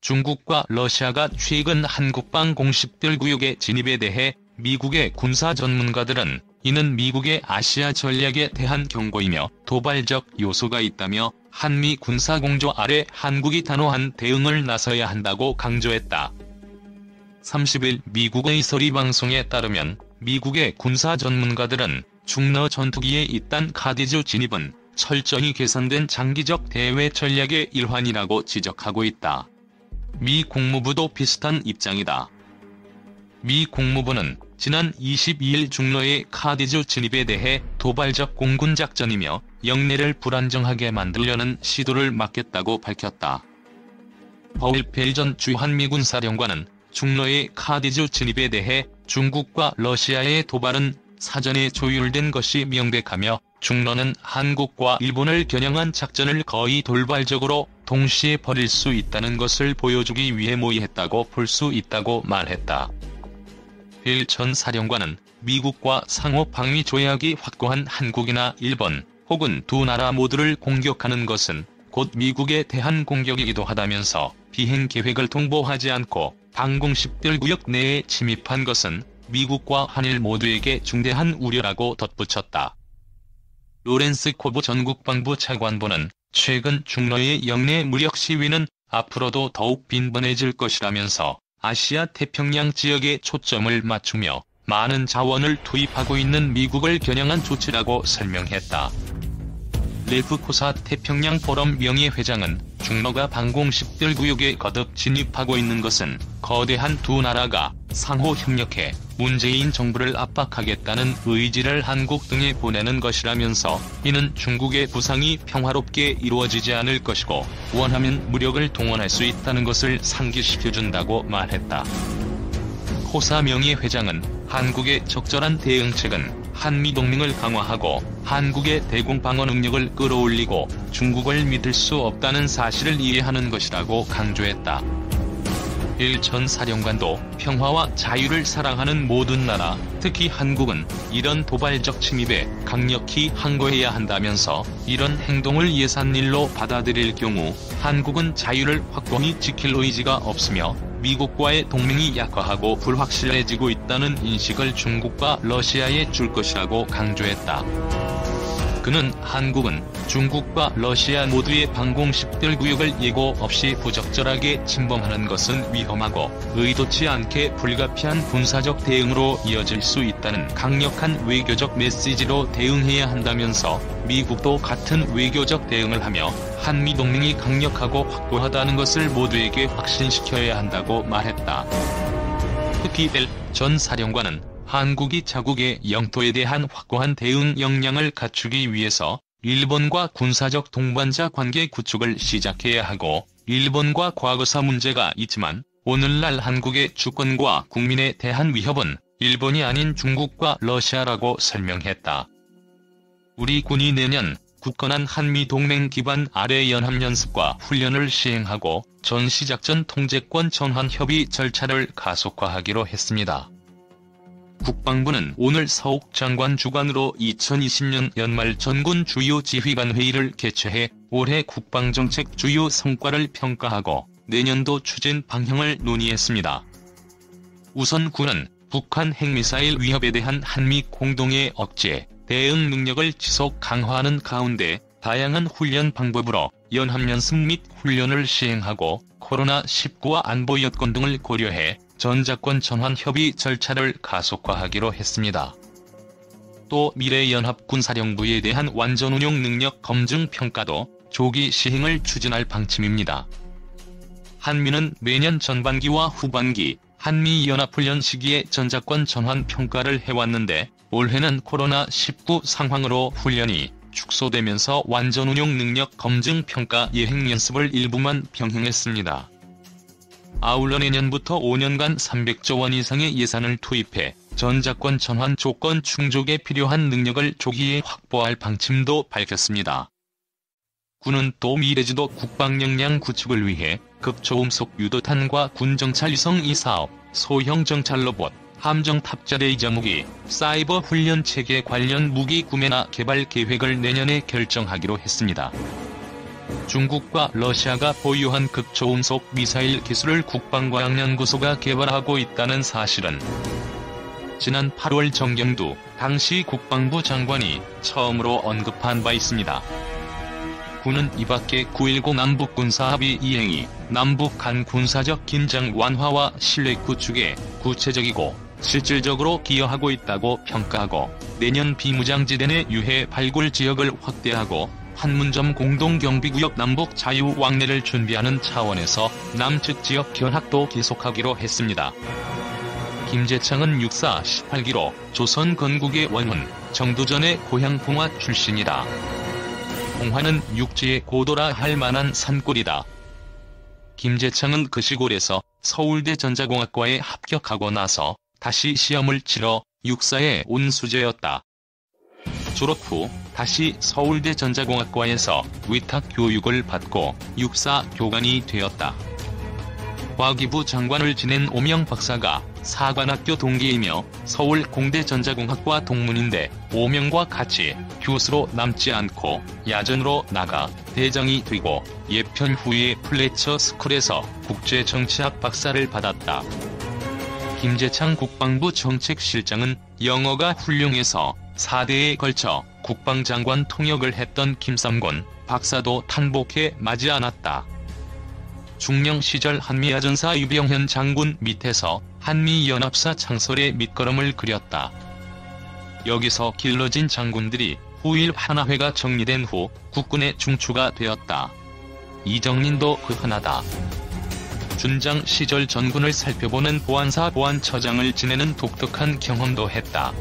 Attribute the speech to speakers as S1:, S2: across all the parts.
S1: 중국과 러시아가 최근 한국방 공식별 구역의 진입에 대해 미국의 군사 전문가들은 이는 미국의 아시아 전략에 대한 경고이며 도발적 요소가 있다며 한미 군사공조 아래 한국이 단호한 대응을 나서야 한다고 강조했다. 30일 미국의 서리 방송에 따르면 미국의 군사 전문가들은 중러 전투기의 잇단 카디즈 진입은 철저히 계산된 장기적 대외 전략의 일환이라고 지적하고 있다. 미 국무부도 비슷한 입장이다. 미 국무부는 지난 22일 중러의 카디즈 진입에 대해 도발적 공군작전이며 영내를 불안정하게 만들려는 시도를 막겠다고 밝혔다. 버일 벨전 주한미군 사령관은 중러의 카디즈 진입에 대해 중국과 러시아의 도발은 사전에 조율된 것이 명백하며 중러는 한국과 일본을 겨냥한 작전을 거의 돌발적으로 동시에 벌일 수 있다는 것을 보여주기 위해 모의했다고 볼 수 있다고 말했다. 벨 전 사령관은 미국과 상호 방위 조약이 확고한 한국이나 일본 혹은 두 나라 모두를 공격하는 것은 곧 미국에 대한 공격이기도 하다면서 비행 계획을 통보하지 않고 방공식별 구역 내에 침입한 것은 미국과 한일 모두에게 중대한 우려라고 덧붙였다. 로렌스 코보 전 국방부 차관보는 최근 중러의 영내 무력 시위는 앞으로도 더욱 빈번해질 것이라면서 아시아 태평양 지역에 초점을 맞추며 많은 자원을 투입하고 있는 미국을 겨냥한 조치라고 설명했다. 레프 코사 태평양 포럼 명예회장은 중러가 방공식별 구역에 거듭 진입하고 있는 것은 거대한 두 나라가 상호 협력해 문재인 정부를 압박하겠다는 의지를 한국 등에 보내는 것이라면서 이는 중국의 부상이 평화롭게 이루어지지 않을 것이고 원하면 무력을 동원할 수 있다는 것을 상기시켜준다고 말했다. 코사 명예회장은 한국의 적절한 대응책은 한미동맹을 강화하고 한국의 대공방어 능력을 끌어올리고 중국을 믿을 수 없다는 사실을 이해하는 것이라고 강조했다. 벨 전 사령관도 평화와 자유를 사랑하는 모든 나라, 특히 한국은 이런 도발적 침입에 강력히 항거해야 한다면서 이런 행동을 예산일로 받아들일 경우 한국은 자유를 확고히 지킬 의지가 없으며 미국과의 동맹이 약화하고 불확실해지고 있다는 인식을 중국과 러시아에 줄 것이라고 강조했다. 그는 한국은 중국과 러시아 모두의 방공식별 구역을 예고 없이 부적절하게 침범하는 것은 위험하고 의도치 않게 불가피한 군사적 대응으로 이어질 수 있다는 강력한 외교적 메시지로 대응해야 한다면서 미국도 같은 외교적 대응을 하며 한미동맹이 강력하고 확고하다는 것을 모두에게 확신시켜야 한다고 말했다. 특히 벨 전 사령관은 한국이 자국의 영토에 대한 확고한 대응 역량을 갖추기 위해서 일본과 군사적 동반자 관계 구축을 시작해야 하고 일본과 과거사 문제가 있지만 오늘날 한국의 주권과 국민에 대한 위협은 일본이 아닌 중국과 러시아라고 설명했다. 우리 군이 내년 굳건한 한미동맹 기반 아래 연합연습과 훈련을 시행하고 전시작전 통제권 전환 협의 절차를 가속화하기로 했습니다. 국방부는 오늘 서욱 장관 주관으로 2020년 연말 전군 주요 지휘관 회의를 개최해 올해 국방정책 주요 성과를 평가하고 내년도 추진 방향을 논의했습니다. 우선 군은 북한 핵미사일 위협에 대한 한미 공동의 억제, 대응 능력을 지속 강화하는 가운데 다양한 훈련 방법으로 연합연습 및 훈련을 시행하고 코로나19와 안보 여건 등을 고려해 전자권 전환 협의 절차를 가속화하기로 했습니다. 또 미래연합군사령부에 대한 완전운용 능력 검증 평가도 조기 시행을 추진할 방침입니다. 한미는 매년 전반기와 후반기 한미연합훈련 시기에 전자권 전환 평가를 해왔는데 올해는 코로나19 상황으로 훈련이 축소되면서 완전운용 능력 검증 평가 예행 연습을 일부만 병행했습니다. 아울러 내년부터 5년간 300조 원 이상의 예산을 투입해 전자권 전환 조건 충족에 필요한 능력을 조기에 확보할 방침도 밝혔습니다. 군은 또 미래지도 국방 역량 구축을 위해 극초음속 유도탄과 군정찰 위성 2사업, 소형 정찰 로봇, 함정 탑재 레이저 무기, 사이버 훈련 체계 관련 무기 구매나 개발 계획을 내년에 결정하기로 했습니다. 중국과 러시아가 보유한 극초음속 미사일 기술을 국방과학연구소가 개발하고 있다는 사실은 지난 8월 정경두 당시 국방부 장관이 처음으로 언급한 바 있습니다. 군은 이밖에 9.19 남북군사합의 이행이 남북 간 군사적 긴장 완화와 신뢰 구축에 구체적이고 실질적으로 기여하고 있다고 평가하고 내년 비무장지대 내 유해 발굴 지역을 확대하고 판문점 공동경비구역 남북 자유왕래를 준비하는 차원에서 남측 지역 견학도 계속하기로 했습니다. 김재창은 육사 18기로 조선 건국의 원훈, 정두전의 고향 봉화 출신이다. 봉화는 육지의 고도라 할 만한 산골이다. 김재창은 그 시골에서 서울대 전자공학과에 합격하고 나서 다시 시험을 치러 육사에 온 수재였다. 졸업 후 다시 서울대 전자공학과에서 위탁 교육을 받고 육사 교관이 되었다. 과기부 장관을 지낸 오명 박사가 사관학교 동기이며 서울 공대 전자공학과 동문인데 오명과 같이 교수로 남지 않고 야전으로 나가 대장이 되고 예편 후에 플래처 스쿨에서 국제정치학 박사를 받았다. 김재창 국방부 정책실장은 영어가 훌륭해서 4대에 걸쳐 국방장관 통역을 했던 김삼곤 박사도 탄복해 맞지 않았다. 중령 시절 한미야전사 유병현 장군 밑에서 한미연합사 창설의 밑거름을 그렸다. 여기서 길러진 장군들이 후일 하나회가 정리된 후 국군에 중추가 되었다. 이정린도 그 하나다. 준장 시절 전군을 살펴보는 보안사 보안처장을 지내는 독특한 경험도 했다.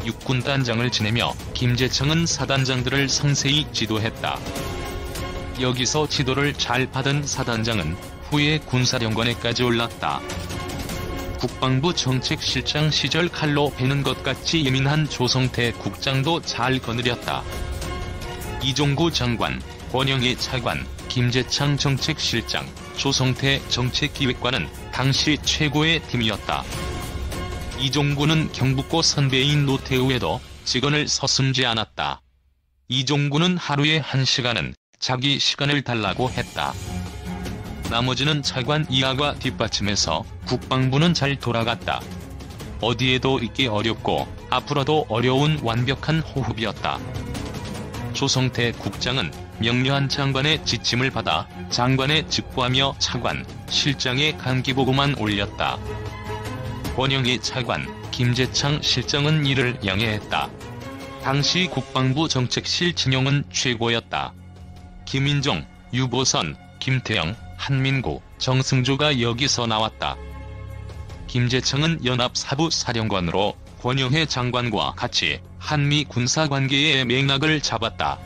S1: 육군단장을 지내며 김재창은 사단장들을 상세히 지도했다. 여기서 지도를 잘 받은 사단장은 후에 군사령관에까지 올랐다. 국방부 정책실장 시절 칼로 베는 것 같이 예민한 조성태 국장도 잘 거느렸다. 이종구 장관, 권영애 차관, 김재창 정책실장, 조성태 정책기획관은 당시 최고의 팀이었다. 이종구는 경북고 선배인 노태우에도 직언을 서슴지 않았다. 이종구는 하루에 1시간은 자기 시간을 달라고 했다. 나머지는 차관 이하가 뒷받침해서 국방부는 잘 돌아갔다. 어디에도 있기 어렵고 앞으로도 어려운 완벽한 호흡이었다. 조성태 국장은 명료한 장관의 지침을 받아 장관에 직보하며 차관, 실장의 간기보고만 올렸다. 권영애 차관, 김재창 실장은 이를 양해했다. 당시 국방부 정책실 진용은 최고였다. 김인종, 유보선, 김태영, 한민구, 정승조가 여기서 나왔다. 김재창은 연합사부사령관으로 권영애 장관과 같이 한미 군사관계의 맥락을 잡았다.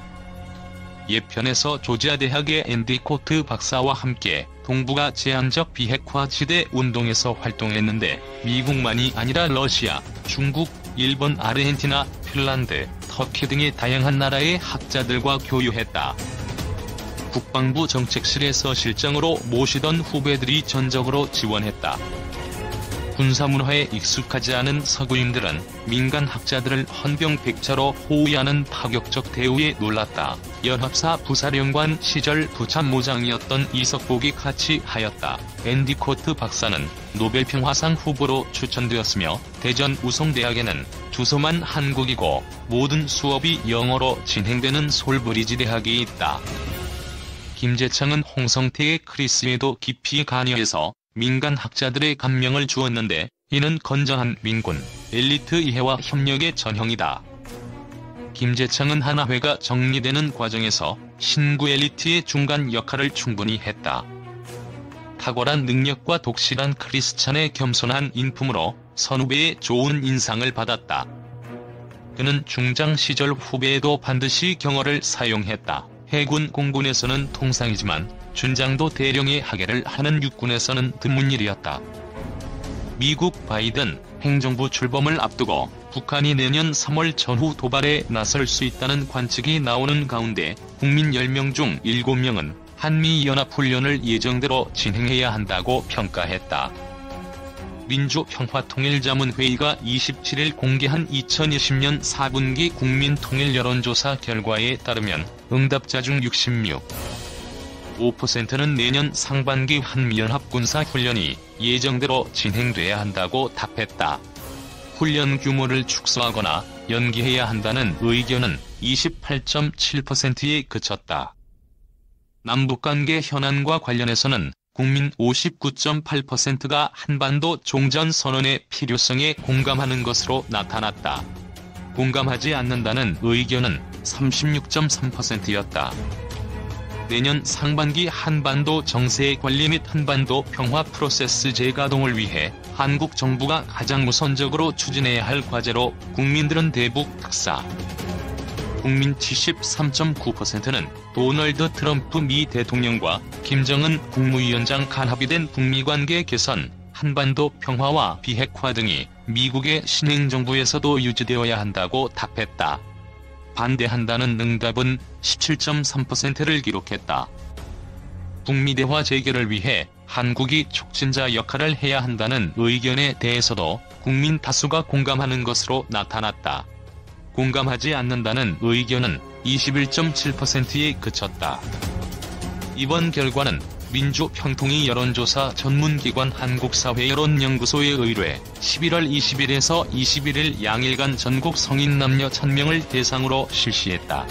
S1: 예편에서 조지아 대학의 앤디 코트 박사와 함께 동북아 제한적 비핵화 지대 운동에서 활동했는데 미국만이 아니라 러시아, 중국, 일본, 아르헨티나, 핀란드, 터키 등의 다양한 나라의 학자들과 교류했다. 국방부 정책실에서 실장으로 모시던 후배들이 전적으로 지원했다. 군사문화에 익숙하지 않은 서구인들은 민간 학자들을 헌병백차로 호위하는 파격적 대우에 놀랐다. 연합사 부사령관 시절 부참모장이었던 이석복이 같이 하였다. 앤디 코트 박사는 노벨평화상 후보로 추천되었으며 대전 우송대학에는 주소만 한국이고 모든 수업이 영어로 진행되는 솔브리지 대학이 있다. 김재창은 홍성태의 크리스에도 깊이 관여해서 민간 학자들의 감명을 주었는데 이는 건전한 민군, 엘리트 이해와 협력의 전형이다. 김재창은 하나회가 정리되는 과정에서 신구 엘리트의 중간 역할을 충분히 했다. 탁월한 능력과 독실한 크리스찬의 겸손한 인품으로 선후배의 좋은 인상을 받았다. 그는 중장 시절 후배에도 반드시 경어를 사용했다. 해군 공군에서는 통상이지만 준장도 대령의 하계를 하는 육군에서는 드문 일이었다. 미국 바이든 행정부 출범을 앞두고 북한이 내년 3월 전후 도발에 나설 수 있다는 관측이 나오는 가운데 국민 10명 중 7명은 한미연합훈련을 예정대로 진행해야 한다고 평가했다. 민주평화통일자문회의가 27일 공개한 2020년 4분기 국민통일 여론조사 결과에 따르면 응답자 중 66.5%는 내년 상반기 한미연합 군사훈련이 예정대로 진행돼야 한다고 답했다. 훈련 규모를 축소하거나 연기해야 한다는 의견은 28.7%에 그쳤다. 남북관계 현안과 관련해서는 국민 59.8%가 한반도 종전선언의 필요성에 공감하는 것으로 나타났다. 공감하지 않는다는 의견은 36.3%였다. 내년 상반기 한반도 정세 관리 및 한반도 평화 프로세스 재가동을 위해 한국 정부가 가장 우선적으로 추진해야 할 과제로 국민들은 대북 특사. 국민 73.9%는 도널드 트럼프 미 대통령과 김정은 국무위원장 간 합의된 북미관계 개선, 한반도 평화와 비핵화 등이 미국의 신행정부에서도 유지되어야 한다고 답했다. 반대한다는 응답은 17.3%를 기록했다. 북미 대화 재개를 위해 한국이 촉진자 역할을 해야 한다는 의견에 대해서도 국민 다수가 공감하는 것으로 나타났다. 공감하지 않는다는 의견은 21.7%에 그쳤다. 이번 결과는 민주평통위 여론조사 전문기관 한국사회여론연구소에 의뢰 11월 20일에서 21일 양일간 전국 성인 남녀 1000명을 대상으로 실시했다.